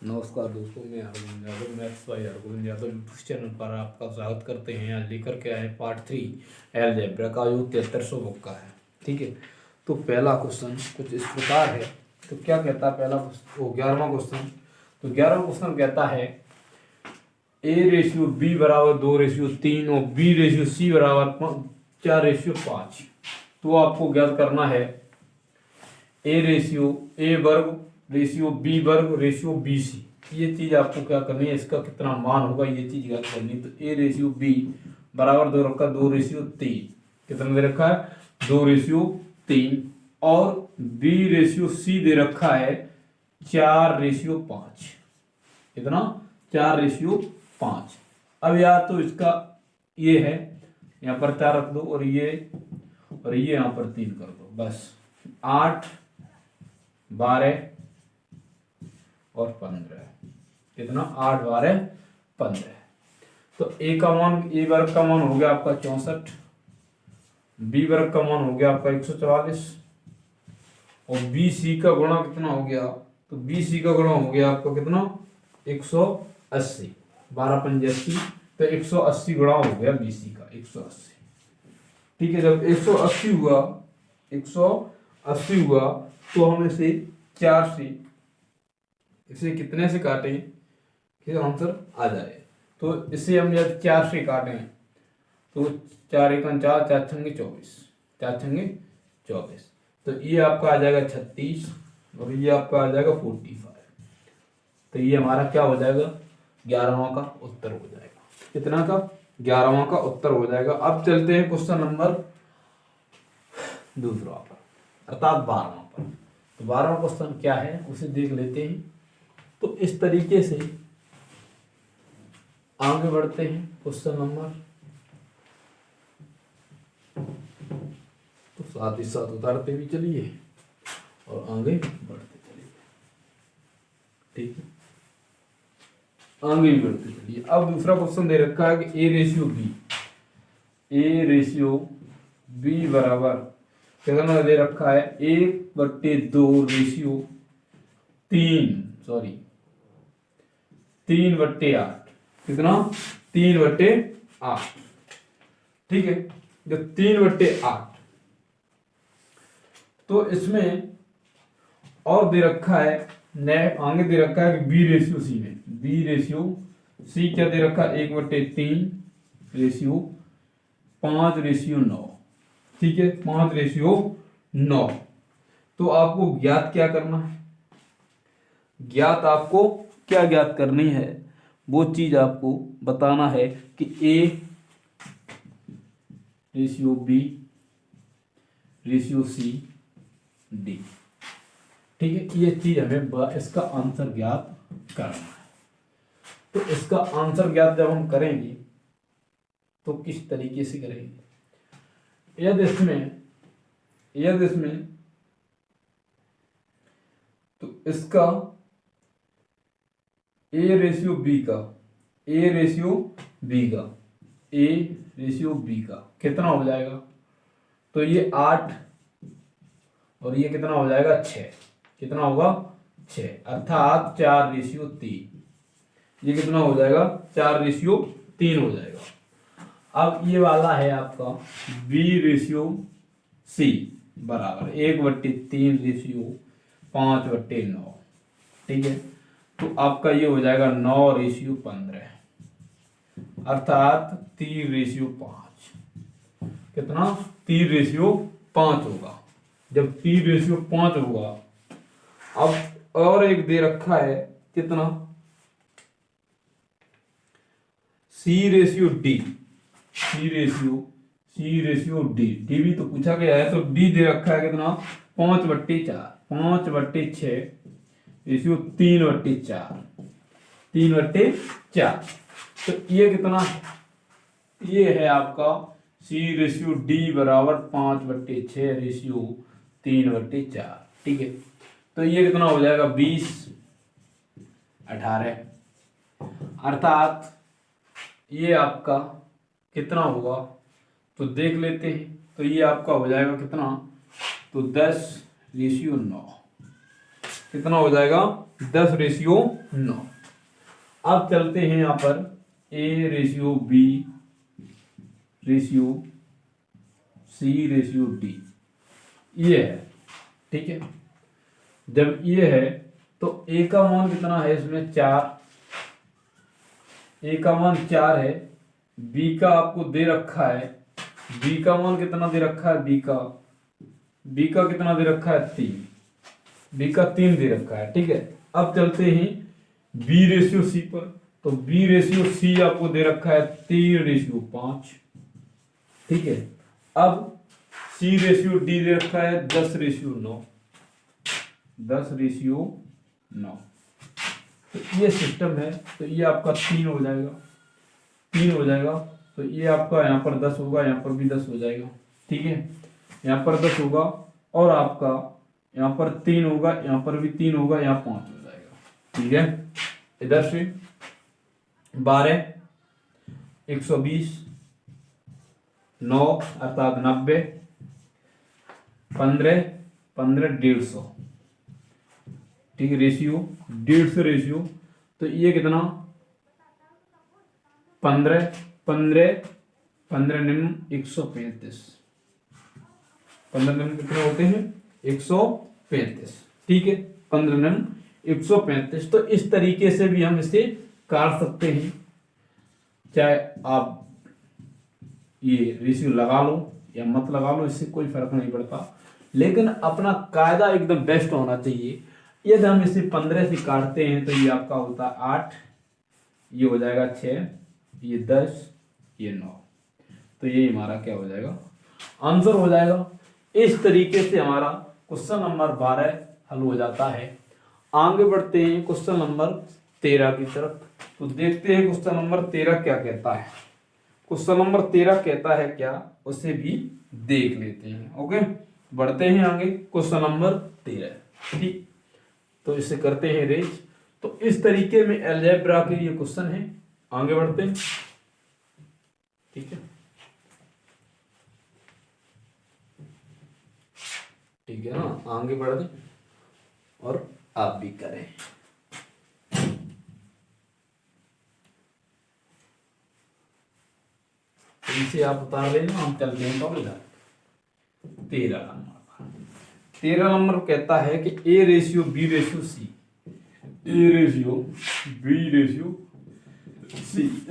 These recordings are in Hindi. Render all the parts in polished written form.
नमस्कार दोस्तों, मैं Arvind Yadav, maths by Arvind Yadav YouTube channel पर आपका स्वागत करते हैं। आज लेकर के आए पार्ट 3 अलजेब्रा का, जो 7300 बुक का है। ठीक है, तो पहला क्वेश्चन कुछ इस प्रकार है। तो क्या कहता है पहला क्वेश्चन, वो 11वां क्वेश्चन। तो 11वां क्वेश्चन कहता है A/B बराबर 2/3 और B/C बराबर 4/5। तो आपको ज्ञात करना है A वर्ग रेशियो B वर्ग रेशियो BC। ये चीज आपको क्या करनी है, इसका कितना मान होगा ये चीज ज्ञात करनी है। तो A/B बराबर 2 रखा 2/3, कितना दे रखा है 2/3, और B/C दे रखा है 4/5। कितना 4/5। अब यार तो इसका ये है, यहाँ पर 4 रख दो और ये यहाँ पर 3 कर दो, बस 8 12 और 15। कितना 8 12 15। तो A वर्ग का मान हो गया आपका 64, B वर्ग का मान हो गया आपका 144, और BC का गुणा कितना हो गया, तो BC का गुणा हो गया आपका कितना 180। 12 5 80, तो 180 गुणा हो गया BC का 180। ठीक है, जब 180 हुआ तो हम इसे 4 से, इसे कितने से काटें कि आंसर आ जाए। तो इसे हम यदि 4 से काटें तो 4 1 4, 4 छंगे 24, 4 छंगे 24। तो ये आपका आ जाएगा 36 और ये आपका आ जाएगा 45। तो ये हमारा क्या हो जाएगा, 11वां का उत्तर हो जाएगा। कितना का, 11वां का उत्तर हो जाएगा। अब चलते हैं क्वेश्चन नंबर दूसरा पर, अर्थात 12वां पर। तो 12वां क्वेश्चन क्या है उसे देख लेते हैं। तो इस तरीके से आगे बढ़ते हैं क्वेश्चन नंबर, तो साथ ही साथ उतारते भी चलिए और आगे बढ़ते चलिए। ठीक है, आगे भी बढ़ते चलिए। अब दूसरा क्वेश्चन दे रखा है कि A/B बराबर कितना दे रखा है 1/3/8। कितना 3/8। ठीक है, जब 3/8, तो इसमें और दे रखा है आगे दे रखा है कि B/C में B/C क्या दे रखा है 1/3/5/9। ठीक है, 5/9। तो आपको ज्ञात क्या करना है, आपको क्या ज्ञात करनी है, वो चीज आपको बताना है कि A/B/C/D। ठीक है, ये चीज हमें इसका आंसर ज्ञात करना है। तो इसका आंसर ज्ञात जब हम करेंगे तो किस तरीके से करेंगे, यदि इसमें तो इसका A/B का कितना हो जाएगा, तो ये 8 और ये कितना हो जाएगा 6। कितना होगा 6, अर्थात 4/3। ये कितना हो जाएगा 4/3 हो जाएगा। अब ये वाला है आपका B/C बराबर 1/3/5/9। ठीक है, तो आपका ये हो जाएगा 9/15, अर्थात 3/5। कितना 3/5 होगा। जब 3/5 होगा, अब और एक दे रखा है कितना C/D। डी भी तो पूछा गया है, तो डी दे रखा है कितना 5/4, 5/6/3/4, 3/4। तो ये कितना, ये है आपका C/D बराबर 5/6/3/4। ठीक है, तो ये कितना हो जाएगा 20/18, अर्थात ये आपका कितना होगा, तो देख लेते हैं। तो ये आपका हो जाएगा कितना, तो 10/9। कितना हो जाएगा 10:9। अब चलते हैं यहाँ पर A:B:C:D, ये है, ठीक है। जब ये है तो A का मान कितना है इसमें 4, A का मान 4 है, B का आपको दे रखा है, B का मान कितना दे रखा है, B का कितना दे रखा है 3, B का 3 दे रखा है, ठीक है। अब चलते हैं B:C पर, तो B:C आपको दे रखा है 3:5, ठीक है। अब C:D दे रखा है 10:9, 10:9। तो ये सिस्टम है, तो ये आपका 3 हो जाएगा, 3 हो जाएगा। तो ये आपका यहाँ पर 10 होगा, यहाँ पर भी 10 हो जाएगा, ठीक है। यहाँ पर 10 होगा और आपका यहाँ पर 3 होगा, यहाँ पर भी 3 होगा, यहाँ 5 हो जाएगा, ठीक है। इधर से 12, 120, 9 अर्थात 90, 15, 150, ठीक है। रेशियो 150 रेशियो, तो ये कितना 15, 15, 15 निम्न 135, 15 निम्न कितने होते हैं 135, ठीक है। 15 निम्न 135। तो इस तरीके से भी हम इसे काट सकते हैं, चाहे आप ये रेशियो लगा लो या मत लगा लो, इससे कोई फर्क नहीं पड़ता, लेकिन अपना कायदा एकदम बेस्ट होना चाहिए। यदि हम इसे 15 से काटते हैं तो ये आपका होता है 8, ये हो जाएगा 6, ये 10, ये 9, तो ये हमारा क्या हो जाएगा आंसर हो जाएगा। इस तरीके से हमारा क्वेश्चन नंबर 12 हल हो जाता है। आगे बढ़ते हैं क्वेश्चन नंबर 13 की तरफ, तो देखते हैं क्वेश्चन नंबर 13 क्या कहता है। क्वेश्चन नंबर 13 कहता है क्या, उसे भी देख लेते हैं। ओके, बढ़ते हैं आगे क्वेश्चन नंबर 13, ठीक। तो इसे करते हैं रेंज। तो इस तरीके में अलजेब्रा के ये क्वेश्चन है, आगे बढ़ते हैं, ठीक है, ठीक है ना। आगे बढ़ दें और आप भी करें। इसे आप उतार लेना, हम चलते हैं तो इधर 13 नंबर कहता है कि A:B:C, A:B:C,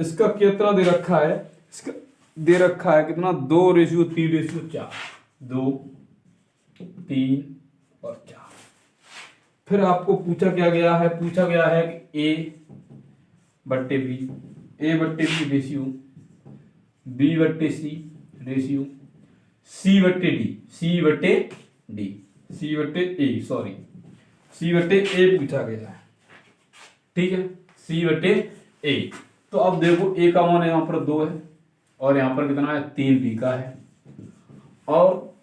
इसका कितना दे रखा है, इसका दे रखा है कितना 2:3:4, 2, 3 और 4। फिर आपको पूछा क्या गया है, पूछा गया है कि A/B ratio, B/C ratio, C/A पूछा गया है, ठीक है, C/A। तो अब देखो A का मान यहाँ पर 2 है और यहाँ पर कितना है 3 B का है, और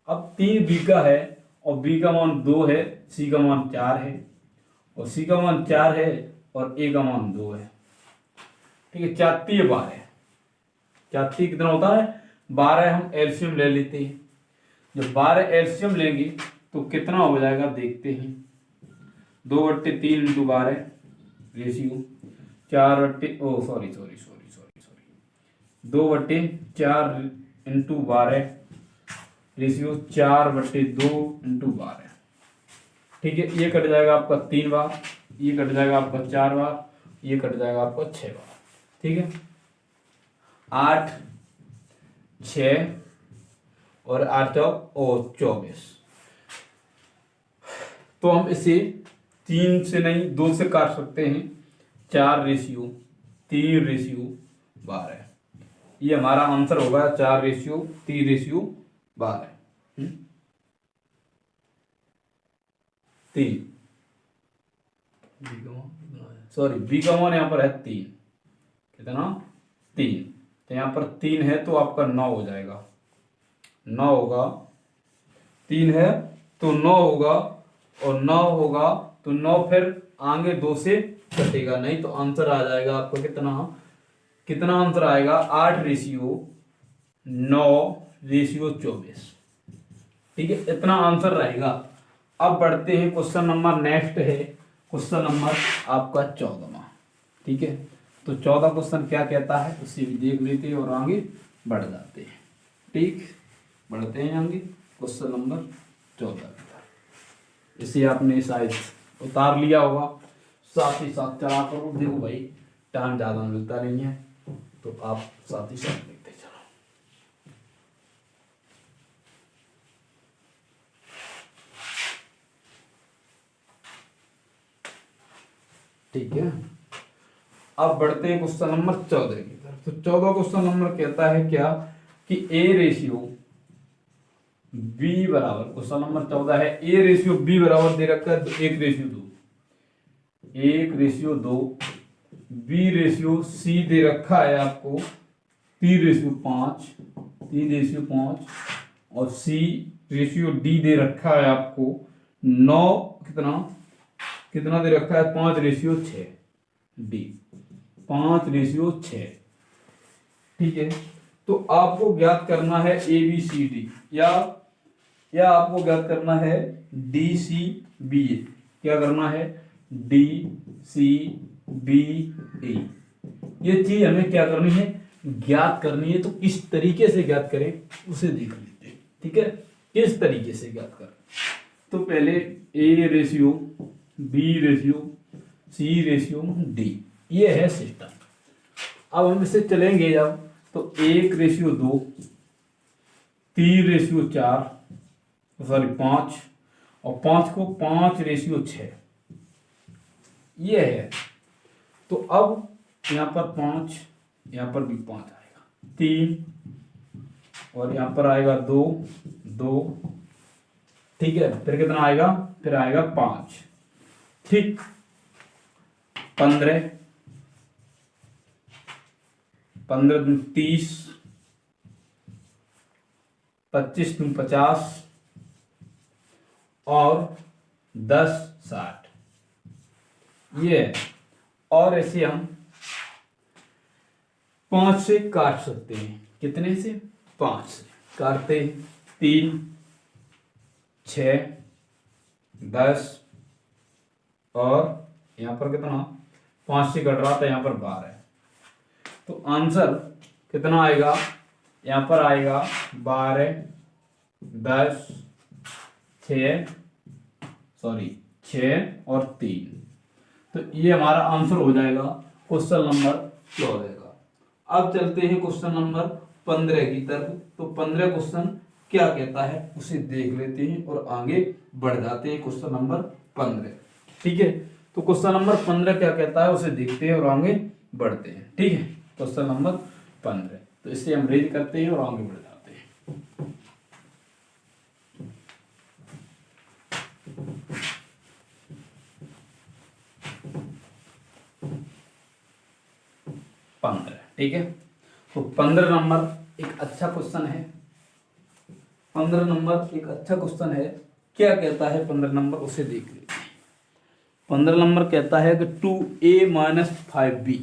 अब 3 B का है और B का मान 2 है, C का मान 4 है और C का मान 4 है और A का मान 2 है, ठीक है। 4 12, 4 कितना होता है 12। हम एलसीएम ले लेते हैं, जब 12 एलसीएम लेंगे तो कितना हो जाएगा देखते हैं। 2/3 × 12 रेशियो, 2/4 × 12 रेशियो 4/2 × 12, ठीक है। ये कट जाएगा आपका 3 बार, ये कट जाएगा आपका 4 बार, ये कट जाएगा आपका 6 बार, ठीक है। 8, 6 और 8 और 24। तो हम इसे 3 से नहीं 2 से काट सकते हैं। 4:3:12, ये हमारा आंसर होगा 4:3:12, 3। सॉरी, बी का मान यहाँ पर है 3, कितना 3, तो यहाँ पर 3 है तो आपका 9 हो जाएगा, 9 होगा, 3 है तो 9 होगा और 9 होगा तो 9 फिर आगे 2 से कटेगा नहीं, तो आंसर आ जाएगा आपका कितना आंसर आएगा 8:9:24, ठीक है, इतना आंसर रहेगा। अब बढ़ते हैं क्वेश्चन नंबर नेक्स्ट है क्वेश्चन नंबर आपका 14वां। ठीक है, तो 14 क्वेश्चन क्या कहता है उसे भी देख लेते हैं और आगे बढ़ जाते हैं। ठीक, बढ़ते हैं आगे क्वेश्चन नंबर 14 की तरफ। इसे आपने शायद उतार लिया होगा, साथ ही साथ चला करो। देखो भाई टाइम ज़्यादा मिलता नहीं है, तो आप साथ ही साथ लिखते चलो। ठीक है, अब बढ़ते हैं क्वेश्चन नंबर 14 की तरफ। तो 14 क्वेश्चन नंबर कहता है क्या कि ए रेशियो बी बराबर, क्वेश्चन नंबर 14 है ए रेशियो बी बराबर दे रखा है 1:2, 1:2, बी रेशियो सी दे रखा है आपको 3:5, 3:5, और सी रेशियो डी दे रखा है आपको 9, कितना कितना दे रखा है 5:6, डी 5:6। ठीक है, तो आपको ज्ञात करना है ए बी सी डी, या आपको ज्ञात करना है डी सी बी ए। क्या करना है, डी सी बी ए। ये चीज हमें क्या करनी है, ज्ञात करनी है। तो किस तरीके से ज्ञात करें उसे देख लेते हैं। ठीक है, किस तरीके से ज्ञात करें, तो पहले A ratio B ratio C ratio D, ये है सिस्टम। अब हम इससे चलेंगे जब, तो 1:2, 3:4, सॉरी 5, और 5 को 5:6, ये है। तो अब यहाँ पर 5, यहाँ पर भी 5 आएगा, 3, और यहाँ पर आएगा 2, 2। ठीक है, फिर कितना आएगा, फिर आएगा 5। ठीक, 15, 15 दूनी 30, 25 दूनी 50, और 10 60, ये है। और ऐसे हम 5 से काट सकते हैं, कितने से, 5 से काटते हैं, 3, 6, 10, और यहाँ पर कितना 5 से कट रहा था, यहाँ पर 12। तो आंसर कितना आएगा, यहाँ पर आएगा 12, 10, 6 और 3। तो ये हमारा आंसर हो जाएगा क्वेश्चन नंबर 14 का। अब चलते हैं क्वेश्चन नंबर 15 की तरफ। तो 15 क्वेश्चन क्या कहता है उसे देख लेते हैं और आगे बढ़ जाते हैं क्वेश्चन नंबर 15। ठीक है, तो क्वेश्चन नंबर 15 क्या कहता है उसे देखते हैं और आगे बढ़ते हैं। ठीक है, क्वेश्चन नंबर 15, तो इससे हम रेज करते हैं और आगे बढ़ जाते हैं। ठीक है, तो 15 नंबर एक अच्छा क्वेश्चन है। 15 नंबर एक अच्छा क्वेश्चन है। क्या कहता है 15 नंबर उसे देख लेते हैं। 15 नंबर कहता है कि 2a - 5b,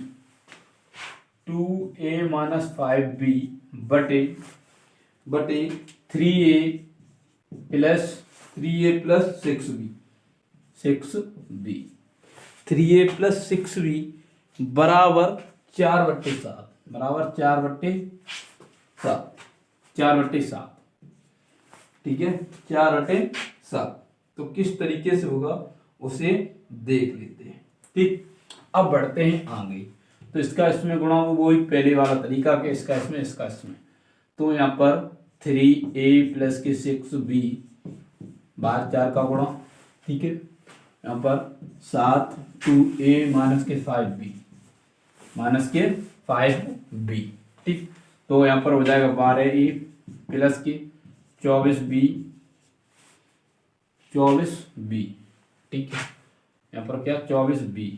2a - 5b बटे 3a plus 6b, 6b, 3a plus 6b बराबर 4/7, बराबर 4/7, 4/7। ठीक है, 4/7। तो किस तरीके से होगा उसे देख लेते हैं। ठीक, अब बढ़ते हैं आगे। तो इसका इसमें गुणा वो वही पहले वाला तरीका के, इसका इसमें इसका इसमें। तो यहाँ पर 3a plus के 6b बार 4 का गुणा। ठीक है, यहाँ पर 7 2a - के 5b माइनस के 5b। ठीक, तो यहाँ पर हो जाएगा 12a प्लस के 24b, 24b। ठीक है, यहाँ पर क्या 24b,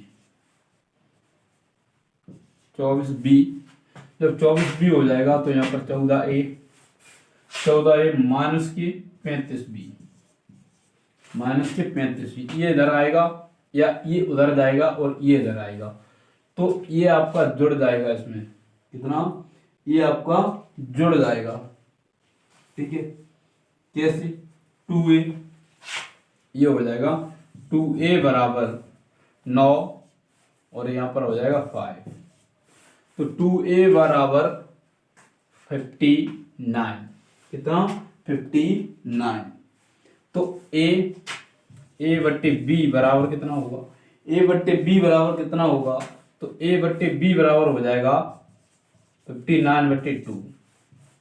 24b। जब 24b हो जाएगा तो यहाँ पर 14a माइनस के 35b, माइनस के 35b। ये इधर आएगा या ये उधर जाएगा और ये इधर आएगा, तो ये आपका जुड़ जाएगा इसमें। कितना, ये आपका जुड़ जाएगा। ठीक है, कैसे, 2a, ये हो जाएगा 2a बराबर 9 और यहाँ पर हो जाएगा 5। तो 2a बराबर 59। कितना? 59। तो a बट्टे b बराबर कितना होगा? a बट्टे b बराबर कितना होगा? तो a बट्टे b बराबर हो जाएगा 59/2।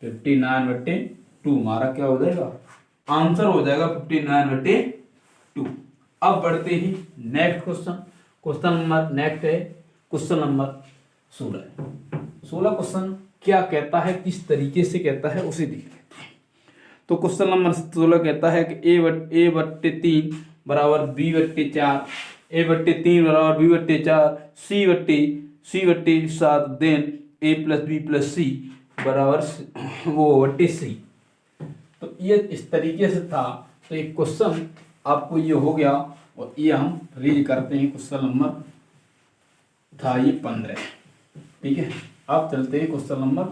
59/2 हमारा क्या हो जाएगा? आंसर हो जाएगा 59/2। अब बढ़ते ही next question. Question number next है क्वेश्चन नंबर 16। 16 क्वेश्चन क्या कहता है, किस तरीके से कहता है उसे देख लेते हैं। तो क्वेश्चन नंबर 16 कहता है कि a बट्टे 3 बराबर b बट्टे 4, a बट्टे 3 बराबर b बट्टे 4, c बट्टे 7, then a plus b plus c बराबर वो बट्टे c। तो ये इस तरीके से था। तो एक क्वेश्चन आपको ये हो गया और ये हम रीड करते हैं। क्वेश्चन नंबर था ये 15। ठीक है, अब चलते हैं क्वेश्चन नंबर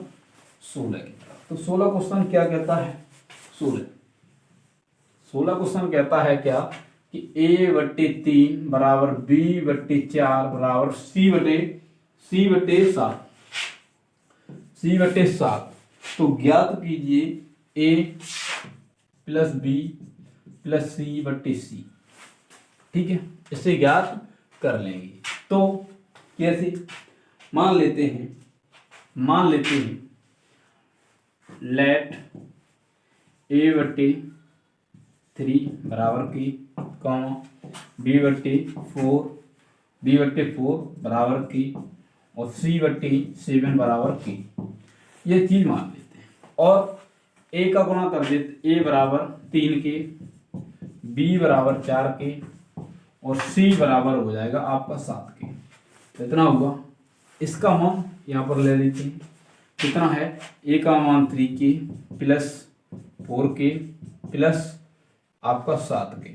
16 की तरफ। तो 16 क्वेश्चन क्या कहता है? 16 क्वेश्चन कहता है क्या कि a बट्टे 3 बराबर b बट्टे 4 बराबर c बट्टे 7। तो ज्ञात कीजिए a plus b plus c बट्टे c। ठीक है, इसे ज्ञात कर लेंगे। तो कैसे? मान लेते हैं लेट a बट्टे 3 बराबर की कॉमा b बट्टे 4 बराबर की और c बट्टे 7 बराबर की, ये चीज मान लेते हैं। और a का गुणा कर देते, a बराबर 3 के, b बराबर 4 के और c बराबर हो जाएगा आपका 7 के। कितना हुआ? इसका मान यहाँ पर ले लेते हैं। कितना है? a का मान 3 के प्लस 4 के प्लस आपका 7 के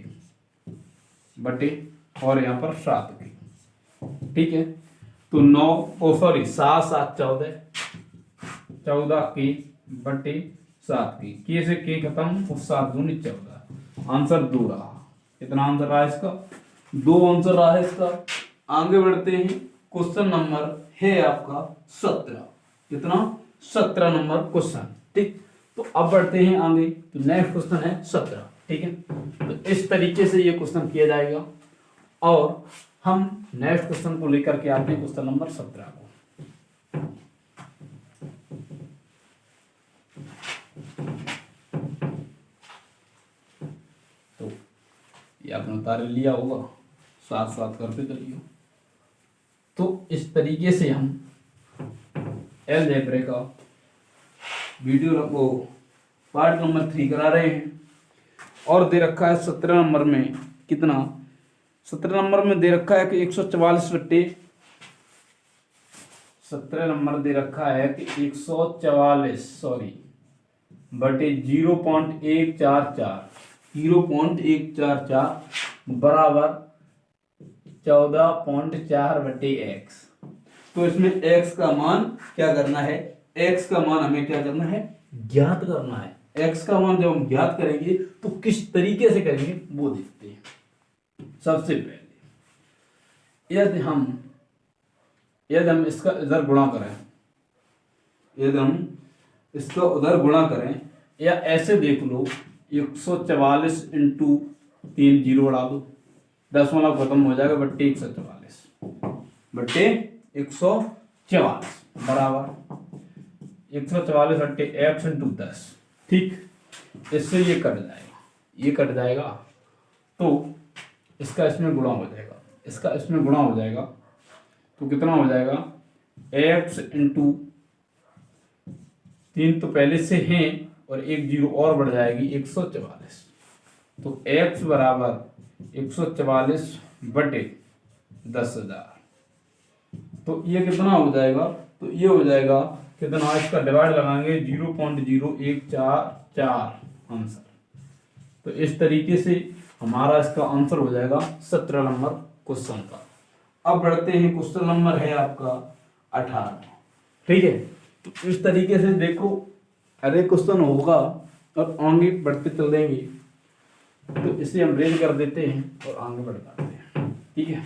बटे और यहाँ पर 7 के। ठीक है, तो 7 7 14 के बटे 7 के से के खत्म और 7 दूनी 14। आंसर 2 रहा। कितना आंसर रहा इसका? 2 आंसर रहा है इसका। आगे बढ़ते हैं। क्वेश्चन नंबर है आपका 17। कितना? 17 नंबर क्वेश्चन। ठीक, तो अब बढ़ते हैं आगे। तो नेक्स्ट क्वेश्चन है 17। ठीक है, तो इस तरीके से ये क्वेश्चन किया जाएगा और हम नेक्स्ट क्वेश्चन को लेकर के आते हैं क्वेश्चन नंबर 17 को। तो ये आपने उतार लिया होगा, साथ साथ करते चलिए। तो इस तरीके से हम अलजेब्रा का वीडियो को पार्ट नंबर 3 करा रहे हैं। और दे रखा है 17 नंबर में कितना? 17 नंबर में दे रखा है कि 144 बट्टे 17 नंबर दे रखा है कि 144 बटे 0.144 बराबर 14.4 बटे x। तो इसमें x का मान क्या करना है? x का मान हमें क्या करना है? ज्ञात करना है। x का मान जब हम ज्ञात करेंगे तो किस तरीके से करेंगे वो देखते हैं। सबसे पहले यदि हम इसका इधर गुणा करें, यदि हम इसका उधर गुणा करें, या ऐसे देख लो 144 इंटू 3 जीरो बढ़ा दो, दशमलव खत्म हो जाएगा, बट्टे 144 बराबर 144 बट्टे x इंटू 10। ठीक, इससे ये कट जाएगा, तो इसका इसमें गुणा हो जाएगा, तो कितना हो जाएगा? x इंटू 3 तो पहले से हैं और एक जीरो और बढ़ जाएगी 144। तो x बराबर 144 बटे 10,000। तो ये कितना हो जाएगा? तो ये हो जाएगा कितना? इसका डिवाइड लगाएंगे 0.0144 आंसर। तो इस तरीके से हमारा इसका आंसर हो जाएगा 17 नंबर क्वेश्चन का। अब बढ़ते हैं, क्वेश्चन नंबर है आपका 18। ठीक है, तो इस तरीके से देखो अरे क्वेश्चन होगा और आगे बढ़ते चल देंगे। तो इसे हम रेड कर देते हैं और आगे बढ़ जाते हैं। ठीक है,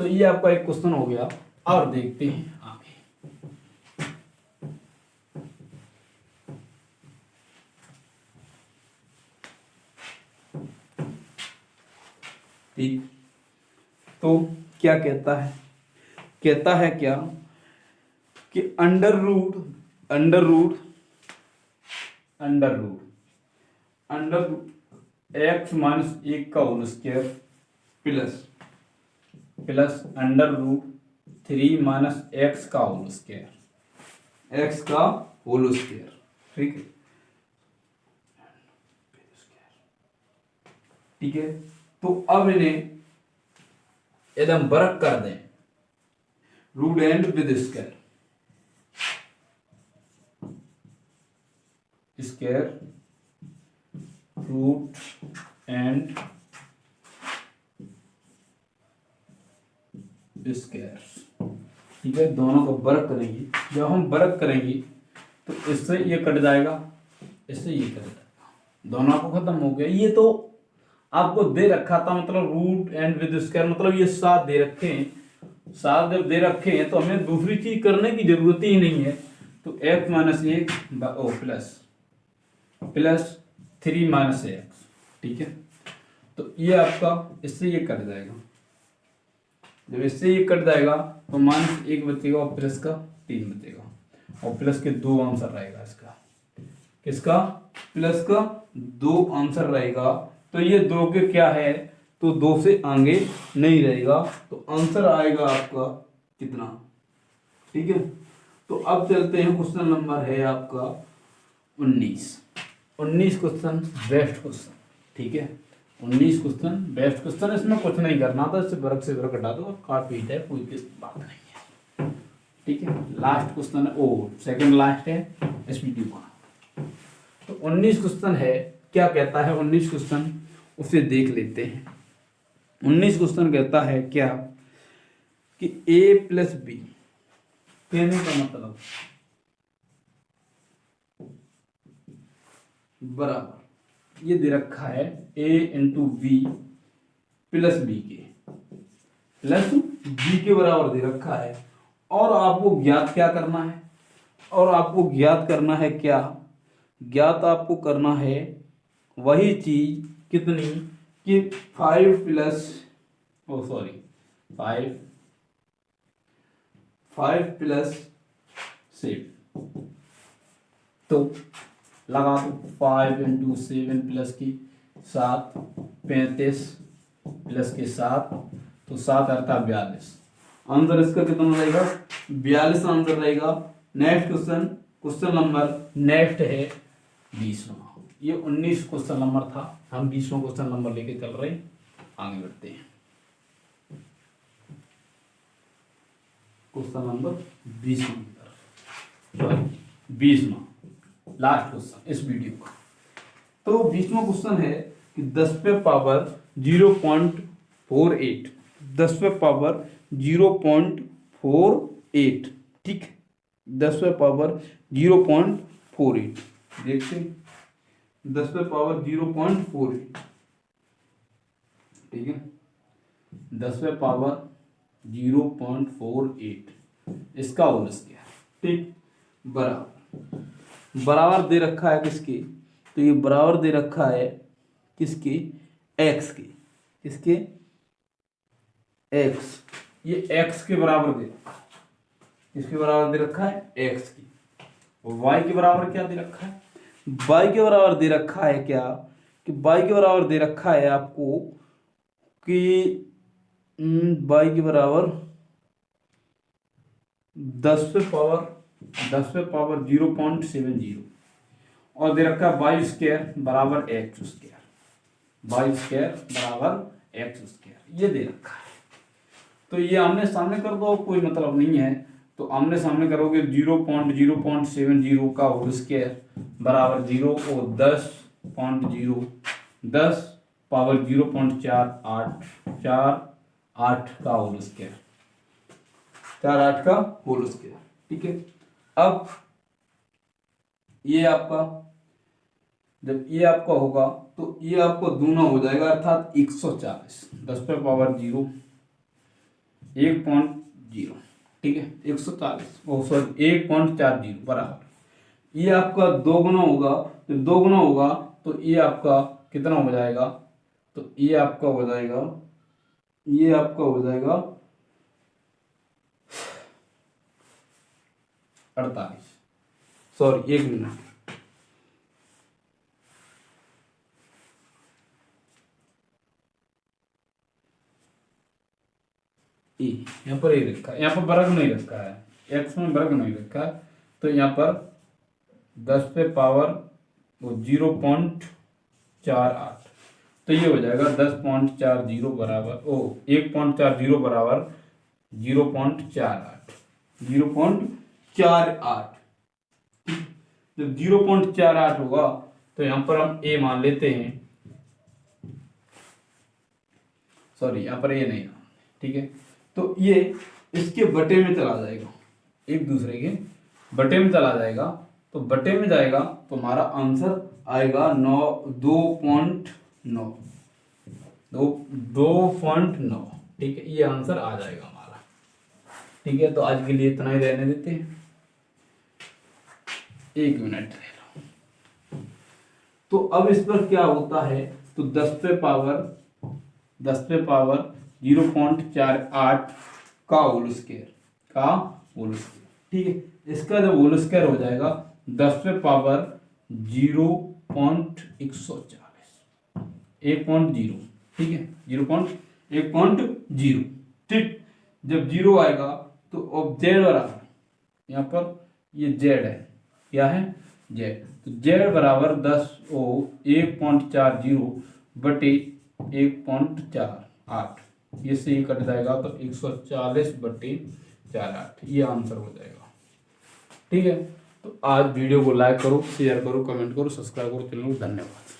तो ये आपका एक क्वेश्चन हो गया। और देखते हैं आगे। ठीक, तो क्या कहता है, कहता है क्या कि अंडर रूट एक्स माइनस 1 का whole square plus under root 3 minus x का होल स्क्वायर, ठीक है। ठीक है, तो अब इन्हें एकदम बरक कर दें, root and with square root and square, ठीक है। दोनों को बरक करेंगे, जब हम बरक करेंगे तो इससे ये कट जाएगा, इससे ये कट जाएगा, दोनों को खत्म हो गया। ये तो आपको दे रखा था, मतलब रूट एंड विद स्क्वायर, मतलब ये 7 दे रखे हैं। 7 जब दे रखे हैं तो हमें दूसरी चीज करने की जरूरत ही नहीं है। तो x minus 1 plus 3 minus x, ठीक है। तो ये आपका इससे ये कट जाएगा, जब इससे ये कट जाएगा तो माइनस 1 बचेगा और प्लस का 3 बचेगा, और प्लस के 2 आंसर रहेगा इसका। किसका? प्लस का 2 आंसर रहेगा। तो ये 2 के क्या है, तो 2 से आगे नहीं रहेगा, तो आंसर आएगा आपका कितना, ठीक है। तो अब चलते हैं, क्वेश्चन नंबर है आपका 19 क्वेश्चन, बेस्ट क्वेश्चन, ठीक है। 19 क्वेश्चन बेस्ट क्वेश्चन, इसमें कुछ नहीं करना था, इससे वर्ग से वर्ग हटा दो और काट पीट है, कोई बात नहीं है, ठीक है। लास्ट क्वेश्चन है, सेकंड लास्ट है इस वीडियो का। तो 19 क्वेश्चन है, क्या कहता है 19 क्वेश्चन, उसे देख लेते हैं। 19 क्वेश्चन कहता है क्या कि a प्लस बी, कहने का मतलब बराबर, ये दे रखा है a into V plus B के बराबर दे रखा है। और आपको ज्ञात क्या करना है, और आपको ज्ञात करना है क्या, ज्ञात आपको करना है वही चीज, कितनी कि 5 प्लस 7। तो लगा दो 5 इंटू 7 प्लस की 7, 35 प्लस के 7, तो 7 अर्थात 42। आंसर इसका कितना रहेगा, 42 आंसर रहेगा। Next question, question number next है 20वां। ये 19 क्वेश्चन नंबर था, हम 20वां क्वेश्चन नंबर लेके चल रहे हैं, आगे बढ़ते हैं। क्वेश्चन नंबर 20वां लास्ट क्वेश्चन इस वीडियो का। तो 20वां क्वेश्चन है कि 10 पे पावर 0.48, 10 पे पावर 0.48, ठीक, 10 पे पावर 0.48, देखते हैं 10 पे पावर 0.48, ठीक है, 10 पे पावर 0.48 इसका होल स्क्वायर, ठीक, बराबर दे रखा है किसके, तो ये बराबर दे रखा है किसके, एक्स के, किसके, एक्स, ये एक्स के बराबर दे रखा है, किसके बराबर दे रखा है, एक्स की। और वाई के बराबर क्या दे रखा है, वाई के बराबर दे रखा है क्या, कि वाई के बराबर दे रखा है आपको कि वाई के बराबर 10 पे पावर 0.70, और दे रखा है वाई स्क्वायर बराबर एक्स स्क्वायर, वाई स्क्वायर बराबर एक्स स्क्वायर, ये दे रखा है। तो ये आमने सामने कर दो, कोई मतलब नहीं है। तो आमने सामने करोगे 0.070 का होल स्क्वायर बराबर 0 और 10 पावर 0.48 का होल स्क्वायर, 48 का होल स्क्वायर, ठीक है। अब ये आपका, जब ये आपका होगा तो ये आपको दूना हो जाएगा, अर्थात 140, 10 पे पावर 0 1.0, ठीक है, 140 बराबर, ये आपका 2 गुना होगा, तो 2 गुना होगा तो ये आपका कितना हो जाएगा, तो ये आपका हो जाएगा 48, सॉरी 1 मिनट, यहाँ पर ये रखा है, यहाँ पर वर्ग नहीं रखा है, एक्स में वर्ग नहीं रखा है, तो यहाँ पर 10 पे पावर 0.48, तो ये हो जाएगा 10.40 बराबर 1.40 बराबर 0.48, जब 0.48 होगा तो यहाँ पर हम ए मान लेते हैं, सॉरी यहाँ पर ए नहीं, ठीक है, तो ये इसके बटे में चला जाएगा, एक दूसरे के बटे में चला जाएगा, तो बटे में जाएगा तो हमारा आंसर आएगा 2.9, ठीक है, ये आंसर आ जाएगा हमारा, ठीक है। तो आज के लिए इतना ही रहने देते हैं, 1 मिनट रह लो। तो अब इस पर क्या होता है, तो 10 पे पावर 0.48 का होल स्क्वायर, ठीक है, इसका जब होल स्क्वायर हो जाएगा 10 पे पावर 0.140, ठीक है, 0.1.0, ठीक, जब 0 आएगा तो अब जेड बराबर, यहाँ पर ये जेड है, क्या है, जेड, तो जेड बराबर 1.40 बटे 1.48, ये से ये कट जाएगा तो 140 बटे 48, ये आंसर हो जाएगा, ठीक है। तो आज वीडियो को लाइक करो, शेयर करो, कमेंट करो, सब्सक्राइब करो चैनल को। धन्यवाद।